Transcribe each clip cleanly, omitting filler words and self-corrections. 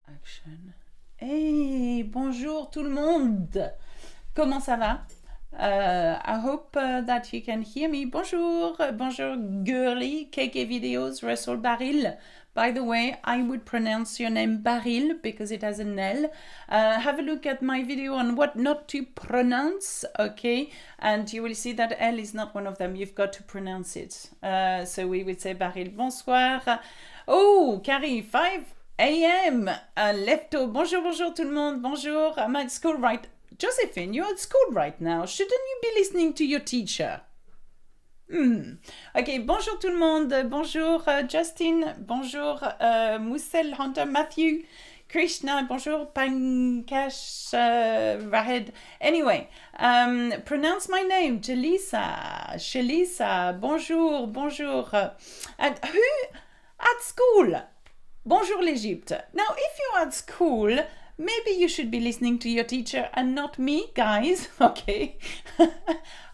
Action. Hey, bonjour tout le monde. Comment ça va? I hope that you can hear me. Bonjour, bonjour girly, KK videos, Russell Baril. By the way, I would pronounce your name Baril because it has an L. Have a look at my video on what not to pronounce, okay? And you will see that L is not one of them. You've got to pronounce it. So we would say Baril. Bonsoir. Oh, Carrie, 5 a.m. Lefto. Bonjour, bonjour tout le monde. Bonjour. I'm at school right. Josephine, you're at school right now. Shouldn't you be listening to your teacher? Ok, bonjour tout le monde. Bonjour Justin. Bonjour Moussel Hunter Matthew. Krishna. Bonjour Pankash Rahed. Anyway, pronounce my name. Jalisa. Shalisa. Bonjour. Bonjour. And who at school? Bonjour l'Égypte. Now, if you're at school, maybe you should be listening to your teacher and not me, guys. Okay.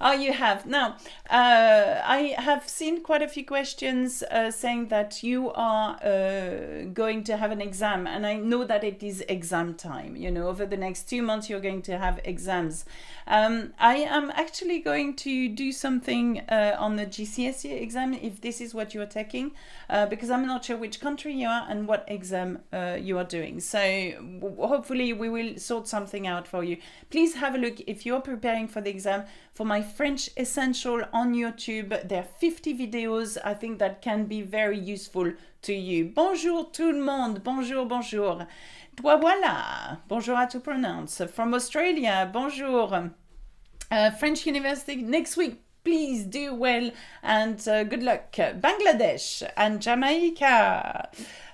Oh, you have. Now, I have seen quite a few questions saying that you are going to have an exam, and I know that it is exam time. You know, over the next 2 months, you're going to have exams. I am actually going to do something on the GCSE exam, if this is what you're taking, because I'm not sure which country you are and what exam you are doing. So hopefully we will sort something out for you. Please have a look if you're preparing for the exam for my French Essential on YouTube. There are 50 videos I think that can be very useful to you. Bonjour tout le monde. Bonjour, bonjour. Toi voilà. Bonjour à tout pronounce. From Australia. Bonjour. French University next week. Please do well and good luck. Bangladesh and Jamaica.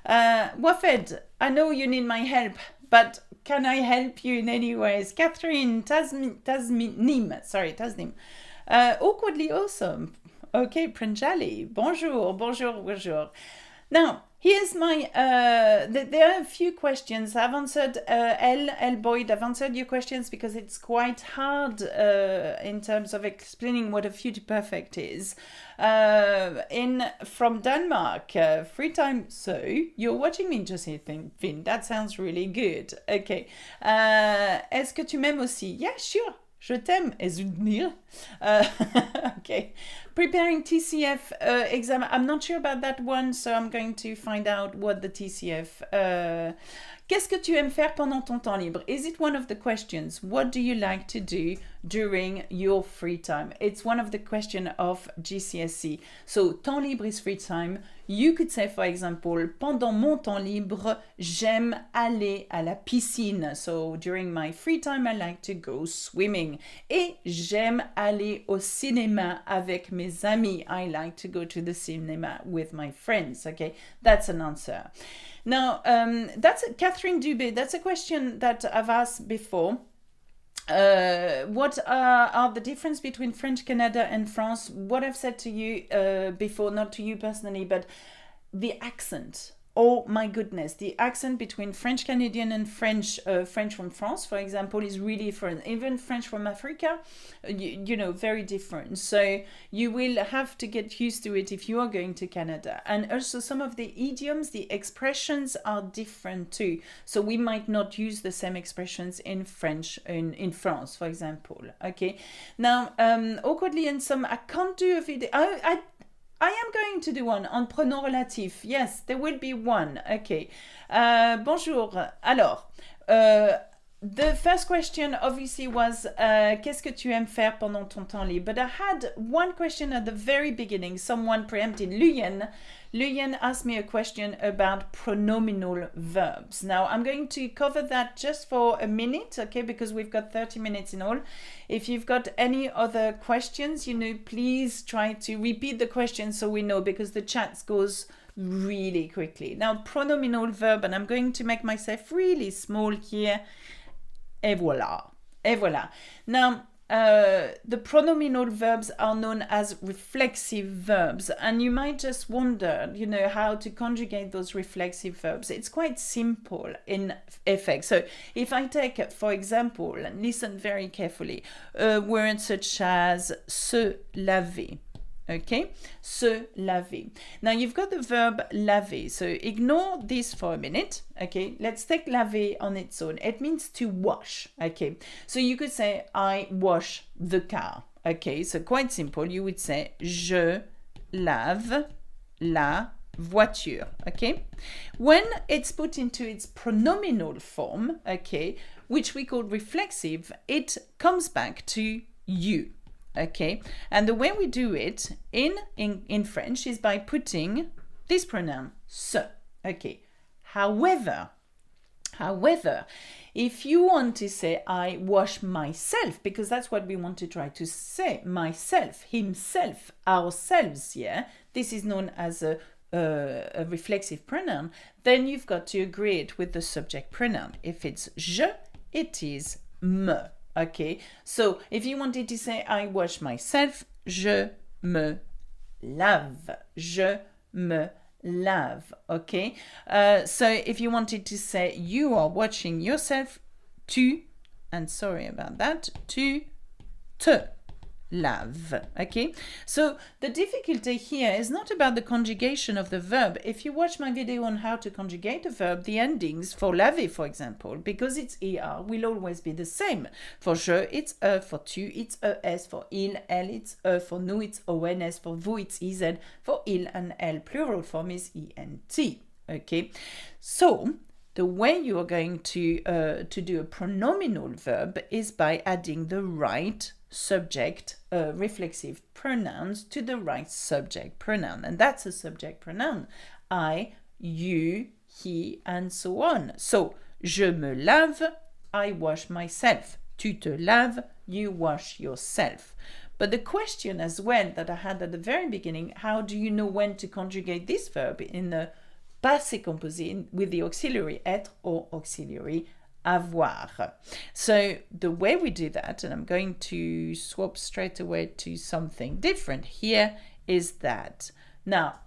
Wafed, I know you need my help, but can I help you in any ways? Catherine, Tasnim. Awkwardly awesome. Okay, Pranjali. Bonjour, bonjour, bonjour. Now, here's my, there are a few questions. I've answered, L. Boyd, I've answered your questions because it's quite hard in terms of explaining what a future perfect is. From Denmark, free time, so you're watching me, Josephine, that sounds really good. Okay. Est-ce que tu m'aimes aussi? Yeah, sure. Je t'aime, Ezudnir. Okay. Preparing TCF exam. I'm not sure about that one, so I'm going to find out what the TCF. Qu'est-ce que tu aimes faire pendant ton temps libre? Is it one of the questions? What do you like to do during your free time? It's one of the questions of GCSE. So, temps libre is free time. You could say, for example, pendant mon temps libre, j'aime aller à la piscine. So, during my free time, I like to go swimming. Et j'aime aller au cinéma avec mes amis. I like to go to the cinema with my friends. Okay, that's an answer. Now, that's Catherine Dubé. That's a question that I've asked before. What are the difference between French Canada and France? What I've said to you before, not to you personally, but the accent. Oh my goodness, the accent between French Canadian and French from France, for example, is really different. Even French from Africa, you know, very different. So you will have to get used to it if you are going to Canada. And also some of the idioms, the expressions are different too. So we might not use the same expressions in French in France, for example. Okay. Now, awkwardly and some, I can't do a video. I am going to do one on pronom relatif. Yes, there will be one. Okay. Bonjour. Alors, the first question obviously was qu'est-ce que tu aimes faire pendant ton temps libre? But I had one question at the very beginning. Someone preempted. Luyen asked me a question about pronominal verbs. Now, I'm going to cover that just for a minute, okay, because we've got 30 minutes in all. If you've got any other questions, you know, please try to repeat the question so we know, because the chat goes really quickly. Now, pronominal verb, and I'm going to make myself really small here. Et voilà. Et voilà. Now, the pronominal verbs are known as reflexive verbs, and you might just wonder, how to conjugate those reflexive verbs. It's quite simple in effect. So if I take, for example, and listen very carefully, words such as se laver. Okay, se laver. Now you've got the verb laver, so ignore this for a minute. Okay, let's take laver on its own. It means to wash. Okay, so you could say I wash the car. Okay, so quite simple. You would say je lave la voiture. Okay, when it's put into its pronominal form, okay, which we call reflexive, it comes back to you. Okay, and the way we do it in French is by putting this pronoun se. Okay, however, if you want to say I wash myself, because that's what we want to try to say, myself, himself, ourselves, yeah, this is known as a reflexive pronoun, then you've got to agree it with the subject pronoun. If it's je, it is me. Okay, so if you wanted to say I wash myself, je me lave. Je me lave. Okay, so if you wanted to say you are washing yourself, tu, and sorry about that, tu te lave. Okay, so the difficulty here is not about the conjugation of the verb. If you watch my video on how to conjugate a verb, the endings for laver, for example, because it's er, will always be the same. For je, it's e. For tu, it's es. For il, elle, it's e. For nous, it's ons. For vous, it's iz. For il and elle, plural form is ent. Okay, so the way you are going to do a pronominal verb is by adding the right subject reflexive pronouns to the right subject pronoun, and that's a subject pronoun. I, you, he, and so on. So je me lave, I wash myself. Tu te laves, you wash yourself. But the question as well that I had at the very beginning, how do you know when to conjugate this verb in the passé composé with the auxiliary être or auxiliary avoir? So the way we do that, and I'm going to swap straight away to something different here, is that. Now,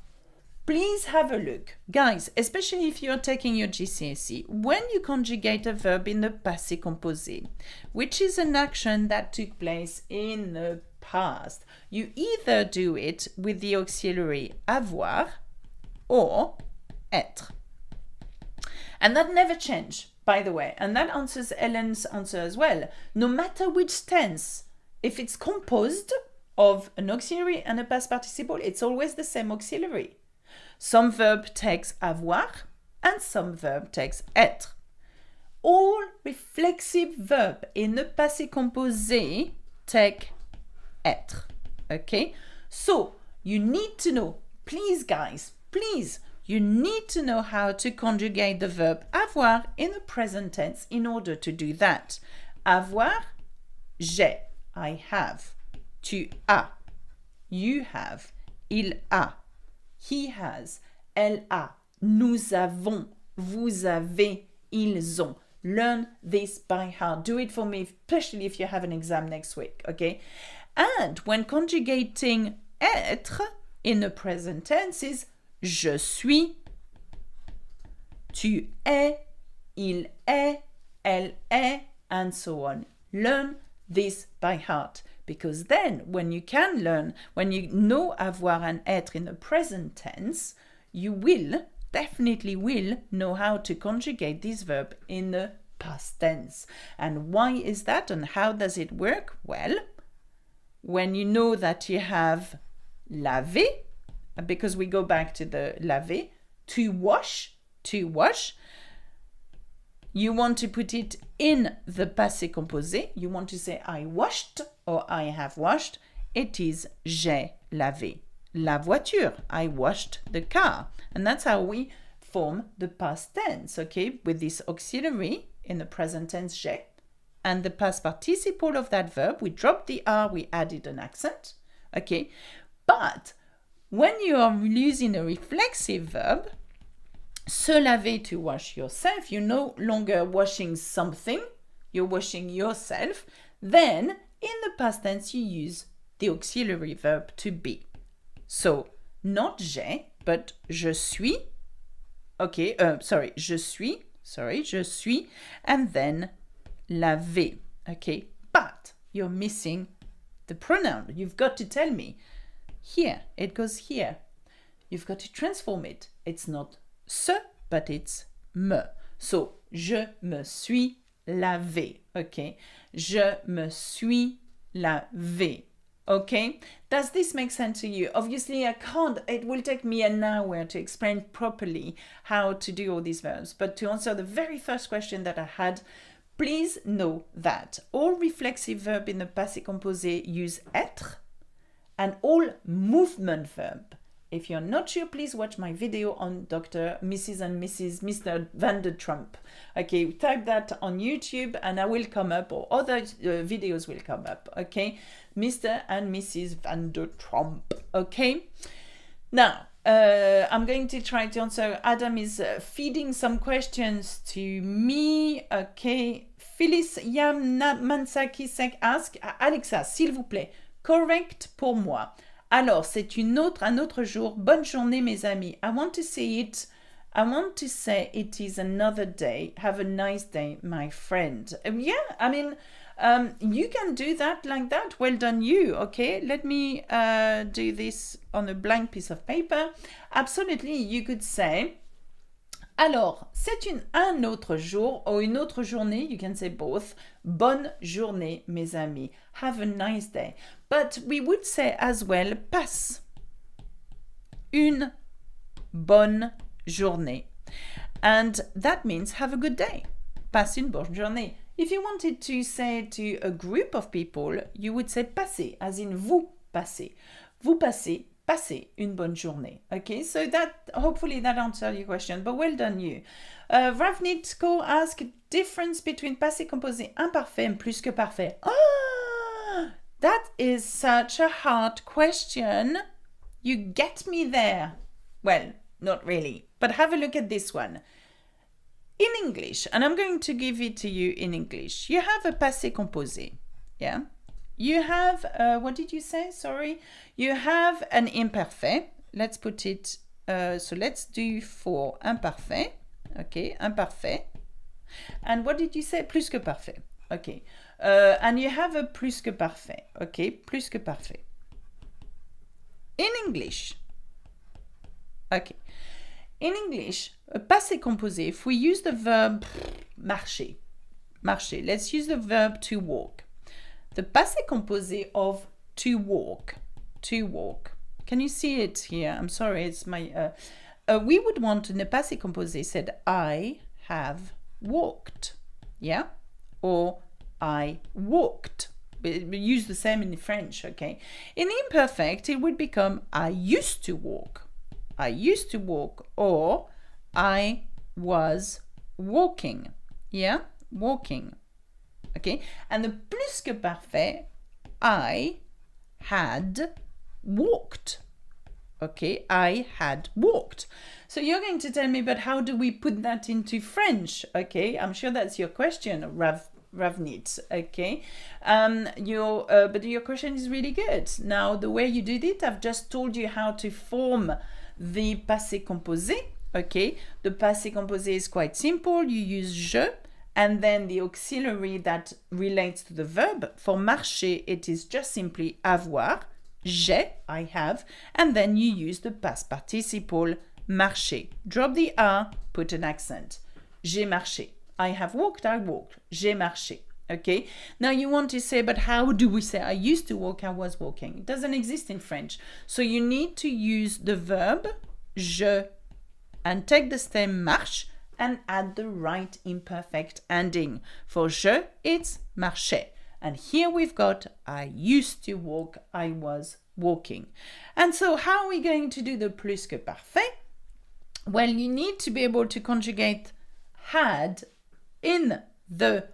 please have a look. Guys, especially if you're taking your GCSE, when you conjugate a verb in the passé composé, which is an action that took place in the past, you either do it with the auxiliary avoir or être. And that never changes, by the way, and that answers Ellen's answer as well. No matter which tense, if it's composed of an auxiliary and a past participle, it's always the same auxiliary. Some verb takes avoir and some verb takes être. All reflexive verb in the passé composé take être. Okay? So, you need to know, please guys, please, you need to know how to conjugate the verb avoir in the present tense in order to do that. Avoir, j'ai, I have. Tu as, you have. Il a, he has. Elle a, nous avons, vous avez, ils ont. Learn this by heart. Do it for me, especially if you have an exam next week, okay? And when conjugating être in the present tense is je suis, tu es, il est, elle est, and so on. Learn this by heart, because then when you can learn, when you know avoir and être in the present tense, you will, definitely will, know how to conjugate this verb in the past tense. And why is that and how does it work? Well, when you know that you have laver, because we go back to the laver, to wash, you want to put it in the passé composé. You want to say I washed or I have washed. It is j'ai lavé la voiture. I washed the car. And that's how we form the past tense, okay? With this auxiliary in the present tense j'ai, and the past participle of that verb, we dropped the R, we added an accent, okay? But when you are using a reflexive verb, se laver, to wash yourself, you're no longer washing something, you're washing yourself, then in the past tense, you use the auxiliary verb to be. So, not j'ai, but je suis. Okay, je suis, and then laver. Okay, but you're missing the pronoun. You've got to tell me. Here, it goes here. You've got to transform it. It's not se, but it's me. So, je me suis lavé. Okay, je me suis lavé. Okay, does this make sense to you? Obviously, I can't. It will take me an hour to explain properly how to do all these verbs. But to answer the very first question that I had, please know that all reflexive verbs in the passé composé use être, and all movement verb. If you're not sure, please watch my video on Dr. Mrs. and Mr. Van der Trump. Okay, type that on YouTube and I will come up, or other videos will come up. Okay, Mr. and Mrs. Van der Trump. Okay, now I'm going to try to answer. Adam is feeding some questions to me. Okay, Phyllis Mansakisek ask, Alexa, s'il vous plaît, correct pour moi. Alors, c'est un autre jour. Bonne journée, mes amis. I want to say it is another day. Have a nice day, my friend. Yeah, I mean, you can do that like that. Well done, you. Okay, let me do this on a blank piece of paper. Absolutely, you could say, alors, c'est un autre jour ou une autre journée. You can say both. Bonne journée, mes amis. Have a nice day. But we would say as well, passe une bonne journée. And that means have a good day. Passe une bonne journée. If you wanted to say to a group of people, you would say passez, as in vous passez. Vous passez une bonne journée. Okay, so that hopefully that answered your question, but well done you. Ravnitko asked difference between passé composé imparfait and plus que parfait. Ah, that is such a hard question. You get me there. Well, not really, but have a look at this one. In English, and I'm going to give it to you in English, you have a passé composé, yeah? You have, what did you say? Sorry. You have an imparfait. Let's put it, so let's do for imparfait. Okay, imparfait. And what did you say? Plus que parfait. Okay. And you have a plus que parfait. Okay, plus que parfait. In English. Okay. In English, a passé composé, if we use the verb marcher, let's use the verb to walk. The passé composé of to walk. Can you see it here? I'm sorry, it's my... we would want in the passé composé said, I have walked. Yeah? Or I walked. We use the same in French, okay? In imperfect, it would become I used to walk. I used to walk, or I was walking. Yeah? Walking. Okay? And the plus que parfait, I had walked. Okay? I had walked. So you're going to tell me, but how do we put that into French? Okay? I'm sure that's your question, Ravnit. Okay? But your question is really good. Now, the way you did it, I've just told you how to form the passé composé. Okay? The passé composé is quite simple. You use je, and then the auxiliary that relates to the verb. For marcher, it is just simply avoir. J'ai, I have. And then you use the past participle marcher. Drop the A, put an accent. J'ai marché. I have walked, I walked. J'ai marché. Okay? Now you want to say, but how do we say I used to walk, I was walking? It doesn't exist in French. So you need to use the verb je and take the stem marche and add the right imperfect ending. For je, it's marchait. And here we've got I used to walk, I was walking. And so how are we going to do the plus que parfait? Well, you need to be able to conjugate had in the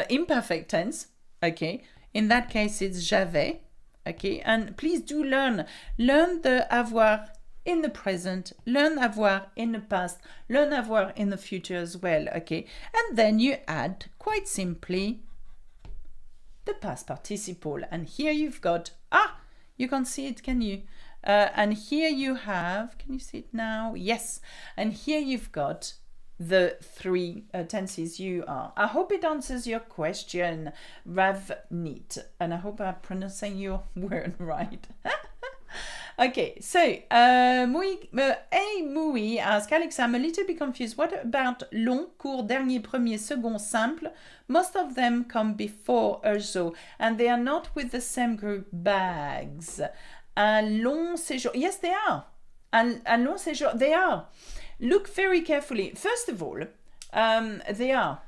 imperfect tense. Okay, in that case it's j'avais. Okay, and please do learn the avoir in the present, learn avoir in the past, learn avoir in the future as well. Okay, and then you add quite simply the past participle. And here you've got, you can't see it, can you? And here you have, can you see it now? Yes. And here you've got the three tenses you are. I hope it answers your question, Ravneet. And I hope I'm pronouncing your word right. Okay, so Moui asks, Alexa, I'm a little bit confused. What about long, court, dernier, premier, second, simple? Most of them come before also, and they are not with the same group. Bags. Un long séjour. Yes, they are. Un long séjour. They are. Look very carefully. First of all, they are.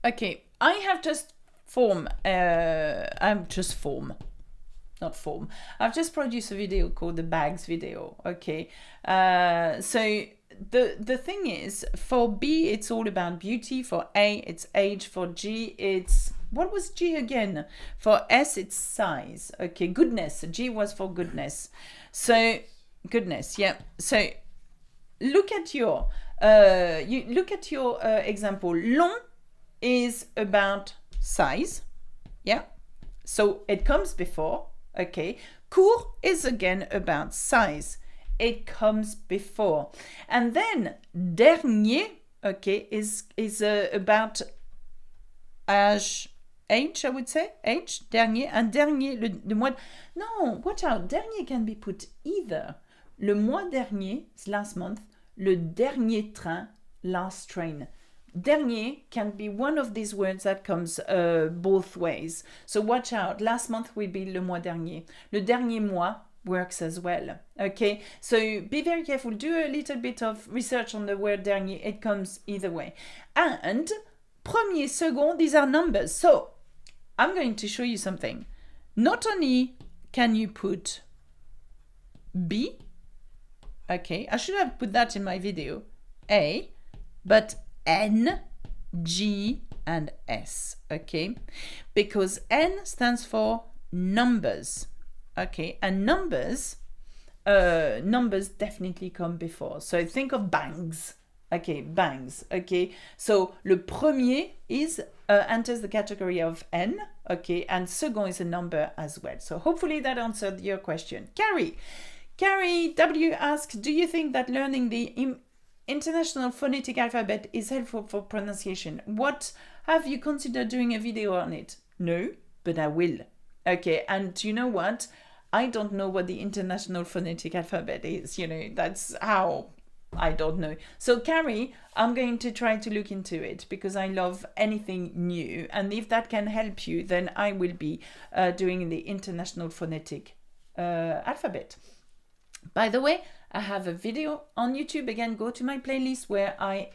Okay, I have just not form. I've just produced a video called the bags video. Okay, so the thing is, for B it's all about beauty. For A it's age. For G it's, what was G again? For S it's size. Okay, goodness. G was for goodness. So goodness, yeah. So look at your example. Long is about size. Yeah. So it comes before. Okay. Court is again about size. It comes before. And then dernier, okay, is about age, I would say. Age, dernier. And dernier, le mois. No, watch out. Dernier can be put either. Le mois dernier, last month. Le dernier train, last train. Dernier can be one of these words that comes both ways. So watch out. Last month will be le mois dernier. Le dernier mois works as well. Okay, so be very careful. Do a little bit of research on the word dernier. It comes either way. And premier, second, these are numbers. So I'm going to show you something. Not only can you put B, okay, I should have put that in my video, A, but N, G, and S, okay? Because N stands for numbers, okay? And numbers definitely come before. So think of bangs, okay? Bangs, okay? So le premier is enters the category of N, okay? And second is a number as well. So hopefully that answered your question. Carrie W asks, do you think that learning the International Phonetic Alphabet is helpful for pronunciation? What, have you considered doing a video on it? No, but I will. Okay, and you know what? I don't know what the International Phonetic Alphabet is. You know, that's how, I don't know. So Carrie, I'm going to try to look into it because I love anything new. And if that can help you, then I will be doing the International Phonetic Alphabet. By the way, I have a video on YouTube. Again, go to my playlist where I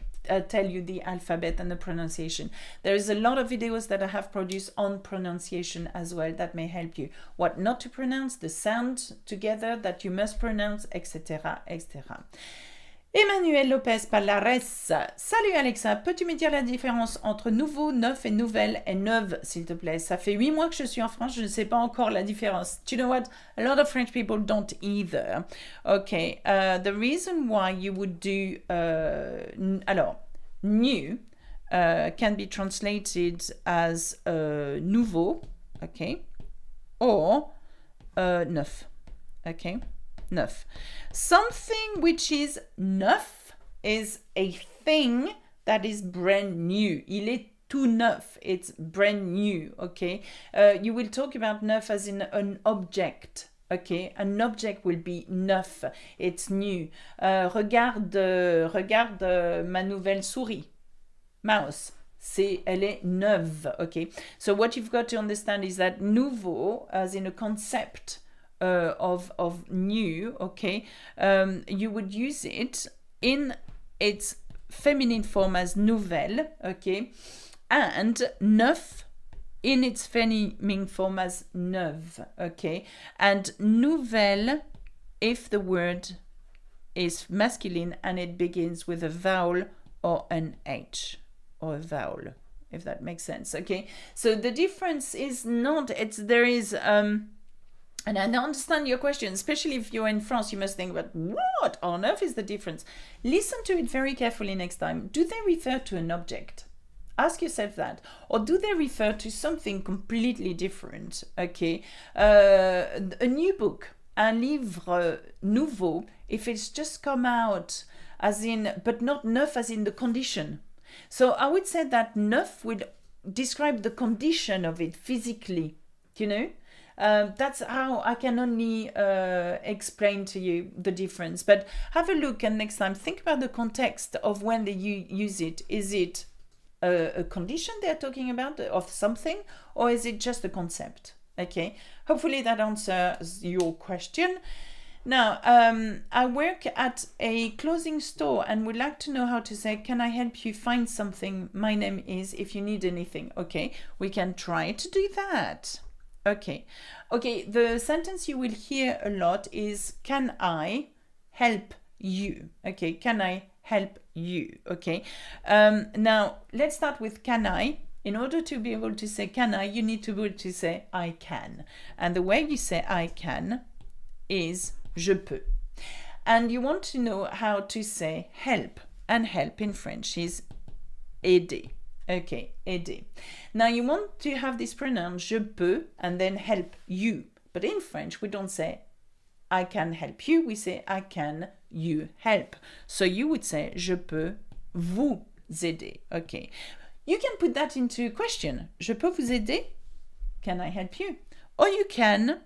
tell you the alphabet and the pronunciation. There is a lot of videos that I have produced on pronunciation as well that may help you. What not to pronounce, the sound together that you must pronounce, etc., etc. Emmanuel Lopez Palares. Salut Alexa, peux-tu me dire la différence entre nouveau, neuf et nouvelle et neuve, s'il te plaît? Ça fait 8 mois que je suis en France, je ne sais pas encore la différence. Do you know what? A lot of French people don't either. Okay, the reason why you would do, alors, new can be translated as nouveau, okay, or neuf, okay. Neuf. Something which is neuf is a thing that is brand new. Il est tout neuf. It's brand new, okay? You will talk about neuf as in an object, okay? An object will be neuf. It's new. Regarde ma nouvelle souris. Mouse. Elle est neuve, okay? So what you've got to understand is that nouveau, as in a concept, of new, okay, you would use it in its feminine form as nouvelle, okay, and neuf in its feminine form as neuve, okay, and nouvelle if the word is masculine and it begins with a vowel or an H or a vowel, if that makes sense, okay. So the difference is not, there is and I understand your question, especially if you're in France, you must think, but what on earth is the difference? Listen to it very carefully next time. Do they refer to an object? Ask yourself that. Or do they refer to something completely different? Okay. A new book, un livre nouveau, if it's just come out as in, but not neuf as in the condition. So I would say that neuf would describe the condition of it physically, you know? That's how I can only explain to you the difference. But have a look, and next time think about the context of when you use it. Is it a condition they're talking about of something, or is it just a concept? Okay, hopefully that answers your question. Now, I work at a clothing store and would like to know how to say, can I help you find something? My name is, if you need anything. Okay, we can try to do that. Okay, the sentence you will hear a lot is, can I help you? Okay, can I help you? Okay, now let's start with can I. In order to be able to say can I, you need to be able to say I can. And the way you say I can is je peux. And you want to know how to say help. And help in French is aider. Okay, aider. Now you want to have this pronoun je peux and then help you. But in French, we don't say I can help you. We say I can you help. So you would say je peux vous aider. Okay. You can put that into a question. Je peux vous aider? Can I help you? Or you can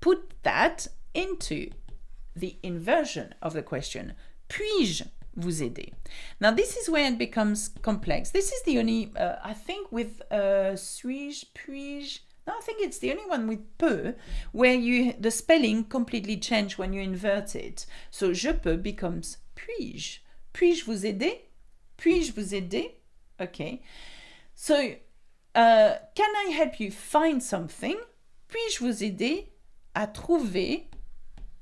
put that into the inversion of the question. Puis-je vous aider? Now this is where it becomes complex. This is the only, I think with suis-je, puis-je, no, I think it's the only one with peut, where the spelling completely change when you invert it. So je peux becomes puis-je. Puis-je vous aider? Puis-je vous aider? Okay. So, can I help you find something? Puis-je vous aider à trouver?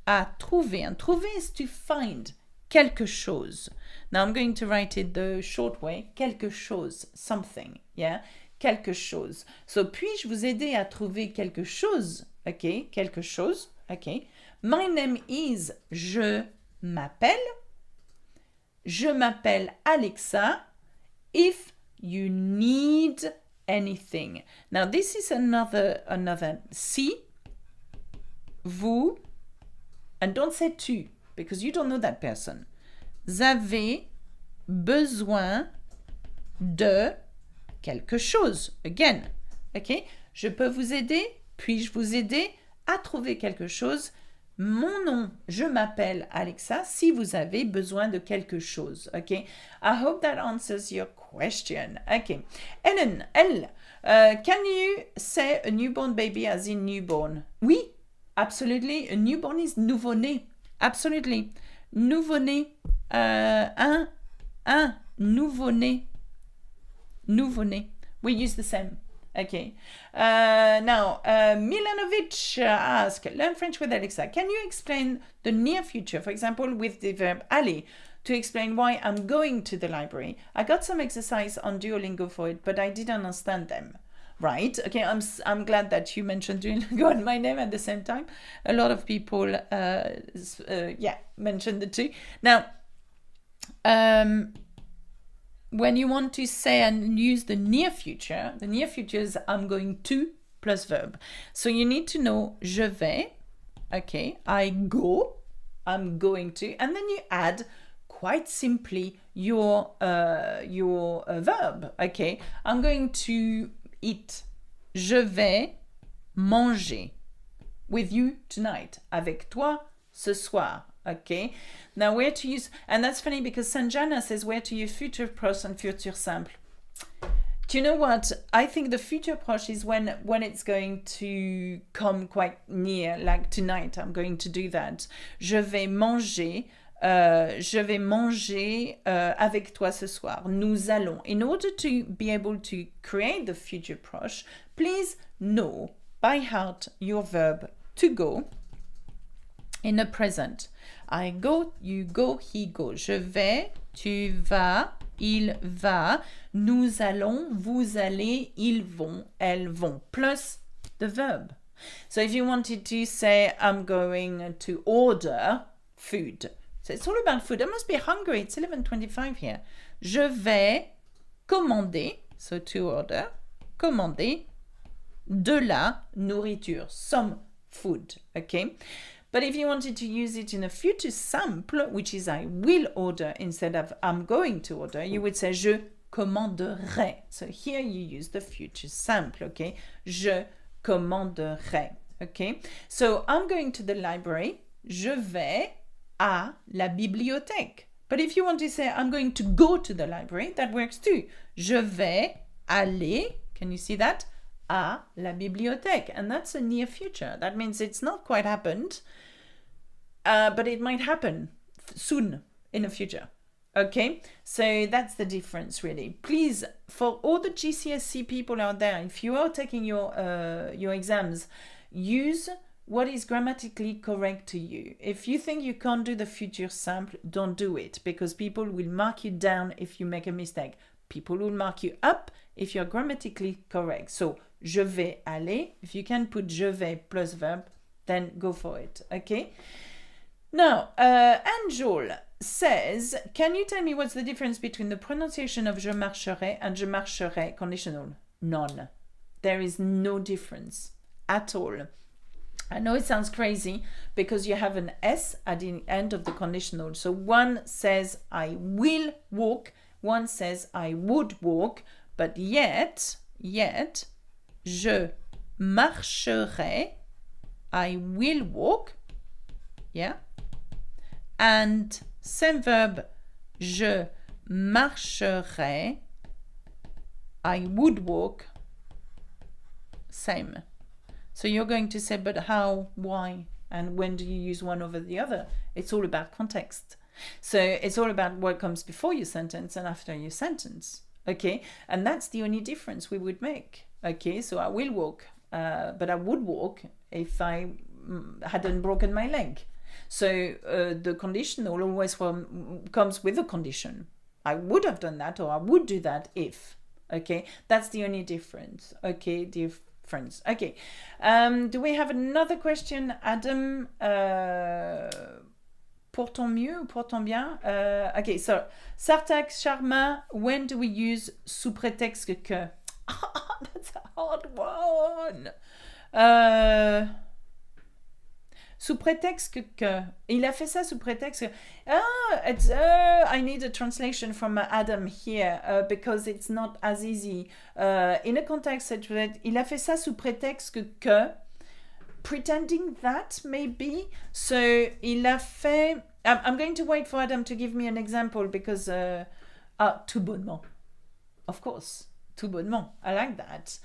À trouver. And trouver is to find quelque chose. Now I'm going to write it the short way. Quelque chose. Something. Yeah. Quelque chose. So, puis-je vous aider à trouver quelque chose? Okay. Quelque chose. Okay. My name is. Je m'appelle. Je m'appelle Alexa. If you need anything. Now this is another si, vous, and don't say tu, because you don't know that person. Avez besoin de quelque chose. Again, okay? Je peux vous aider? Puis-je vous aider à trouver quelque chose? Mon nom, je m'appelle Alexa, si vous avez besoin de quelque chose. Okay? I hope that answers your question. Okay. Ellen, can you say a newborn baby as in newborn? Oui, absolutely. A newborn is nouveau-né. Absolutely. Nouveau-né. Un nouveau-né. Nouveau-né. We use the same. Okay. Now, Milanovic asked, learn French with Alexa. Can you explain the near future, for example, with the verb aller, to explain why I'm going to the library? I got some exercise on Duolingo for it, but I didn't understand them. Right. Okay. I'm glad that you mentioned Duolingo and my name at the same time. A lot of people, mentioned the two. Now, when you want to say and use the near future is I'm going to plus verb. So you need to know je vais, okay, I go, I'm going to, and then you add quite simply your verb, okay. I'm going to eat. Je vais manger with you tonight. Avec toi ce soir. Okay, now where to use, and that's funny because Sanjana says where to use future proche and future simple. Do you know what? I think the future proche is when it's going to come quite near, like tonight. I'm going to do that. Je vais manger avec toi ce soir. Nous allons. In order to be able to create the future proche, please know by heart your verb to go in the present. I go, you go, he goes. Je vais, tu vas, il va, nous allons, vous allez, ils vont, elles vont, plus the verb. So if you wanted to say, I'm going to order food. So it's all about food. I must be hungry. It's 11:25 here. Je vais commander, so to order, commander de la nourriture, some food, okay? But if you wanted to use it in a future simple, which is I will order instead of I'm going to order, you would say je commanderai. So here you use the future simple, okay? Je commanderai, okay? So I'm going to the library. Je vais à la bibliothèque. But if you want to say I'm going to go to the library, that works too. Je vais aller, can you see that? À la bibliothèque. And that's a near future. That means it's not quite happened, but it might happen soon in the future. Okay, so that's the difference really. Please, for all the GCSE people out there, if you are taking your exams, use what is grammatically correct to you. If you think you can't do the future simple, don't do it, because people will mark you down if you make a mistake. People will mark you up if you're grammatically correct. So, je vais aller. If you can put je vais plus verb, then go for it. Okay? Now, Angel says, can you tell me what's the difference between the pronunciation of je marcherai and je marcherai conditional? None. There is no difference at all. I know it sounds crazy because you have an S at the end of the conditional. So one says I will walk, one says I would walk, but yet, je marcherai, I will walk, yeah? And same verb, je marcherai, I would walk, same. So you're going to say, but how, why, and when do you use one over the other? It's all about context. So it's all about what comes before your sentence and after your sentence. Okay, and that's the only difference we would make. Okay, so I will walk, but I would walk if I hadn't broken my leg. So the conditional always comes with a condition. I would have done that, or I would do that if. Okay, that's the only difference. Okay, difference. Okay, do we have another question, Adam? Pour ton mieux ou pour ton bien? Okay, so Sartak, Sharma, when do we use sous prétexte que? That's a hard one. Sous prétexte que. Il a fait ça sous prétexte que. I need a translation from Adam here because it's not as easy. In a context, il a fait ça sous prétexte que. Pretending that, maybe. So, il a fait. I'm going to wait for Adam to give me an example because. Tout bonnement. Of course. Tout bonnement. I like that.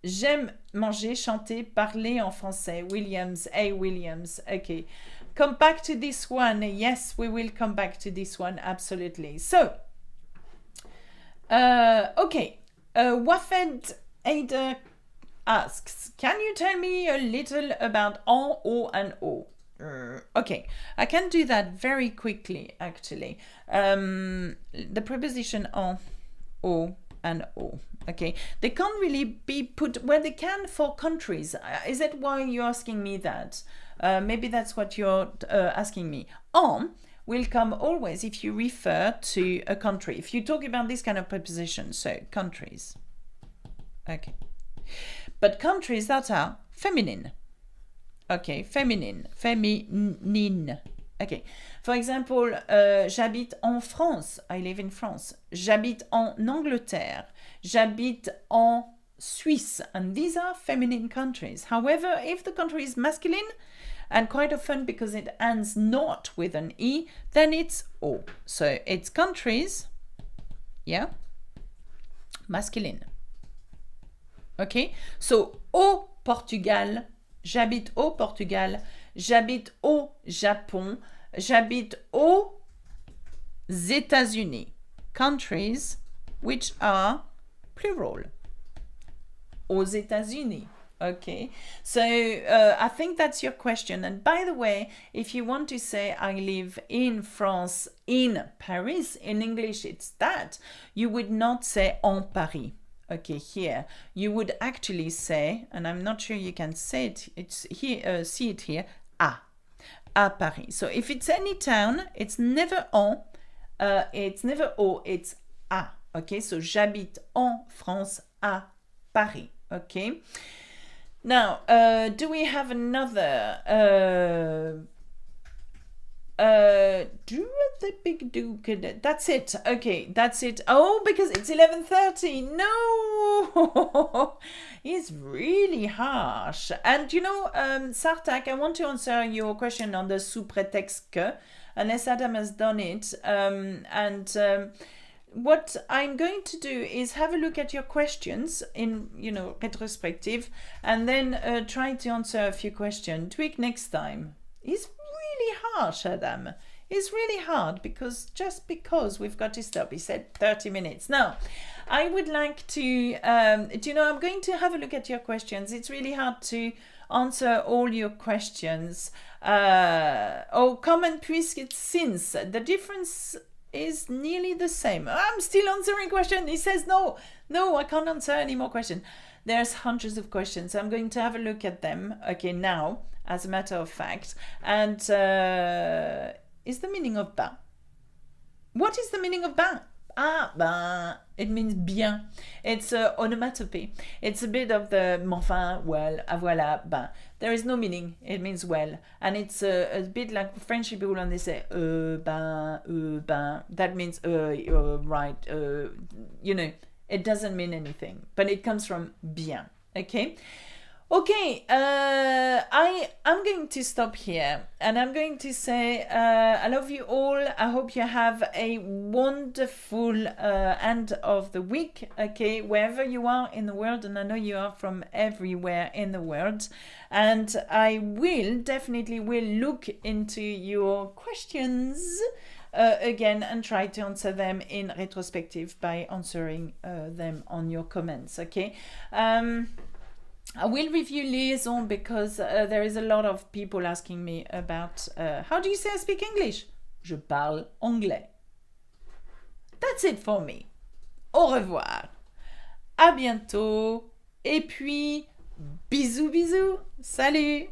J'aime manger, chanter, parler en français. Williams, hey Williams. Okay. Come back to this one. Yes, we will come back to this one. Absolutely. So, okay. Wafed Ada asks, can you tell me a little about en, o, and o? Okay, I can do that very quickly, actually. The preposition en, o, and o. Okay, they can't really be put, well, they can for countries. Is that why you're asking me that? Maybe that's what you're asking me. En will come always if you refer to a country. If you talk about this kind of preposition, so countries. Okay. But countries that are feminine. Okay, feminine. Féminine. Okay. For example, j'habite en France. I live in France. J'habite en Angleterre. J'habite en Suisse. And these are feminine countries. However, if the country is masculine, and quite often because it ends not with an E, then it's O. So it's countries, yeah, masculine. Okay, so au Portugal, j'habite au Portugal, j'habite au Japon, j'habite aux États-Unis. Countries which are plural. Aux États-Unis. Okay, so I think that's your question. And by the way, if you want to say I live in France, in Paris, in English it's that, you would not say en Paris. Okay, here you would actually say, and I'm not sure you can say it, it's here, see it here, à. à Paris. So if it's any town, it's never en, it's never au, it's à. Okay, so j'habite en France à Paris. Okay. Now, do we have another? Do the big Duke? That's it. Okay, that's it. Oh, because it's 11:30. No, he's really harsh. And you know, Sartak, I want to answer your question on the sous prétexte que, unless Adam has done it. What I'm going to do is have a look at your questions in, retrospective, and then try to answer a few questions. Tweak next time. He's really harsh, Adam. It's really hard because we've got to stop. He said 30 minutes. Now, I would like to, I'm going to have a look at your questions. It's really hard to answer all your questions. Comment puisque it's since. The difference is nearly the same. I'm still answering questions. He says, no, I can't answer any more questions. There's hundreds of questions. I'm going to have a look at them, okay, now, as a matter of fact. And is the meaning of bain? What is the meaning of bain? Ah, bain. It means bien. It's onomatopoeia. It's a bit of the enfin, well, voilà, bain. There is no meaning. It means well. And it's a bit like French people when they say bain. That means right. It doesn't mean anything. But it comes from bien. Okay? Okay, I'm going to stop here, and I'm going to say I love you all. I hope you have a wonderful end of the week, okay, wherever you are in the world, and I know you are from everywhere in the world, and I definitely will look into your questions again and try to answer them in retrospective by answering them on your comments, okay? I will review liaison because there is a lot of people asking me about how do you say I speak English? Je parle anglais. That's it for me. Au revoir. À bientôt. Et puis, bisous bisous. Salut.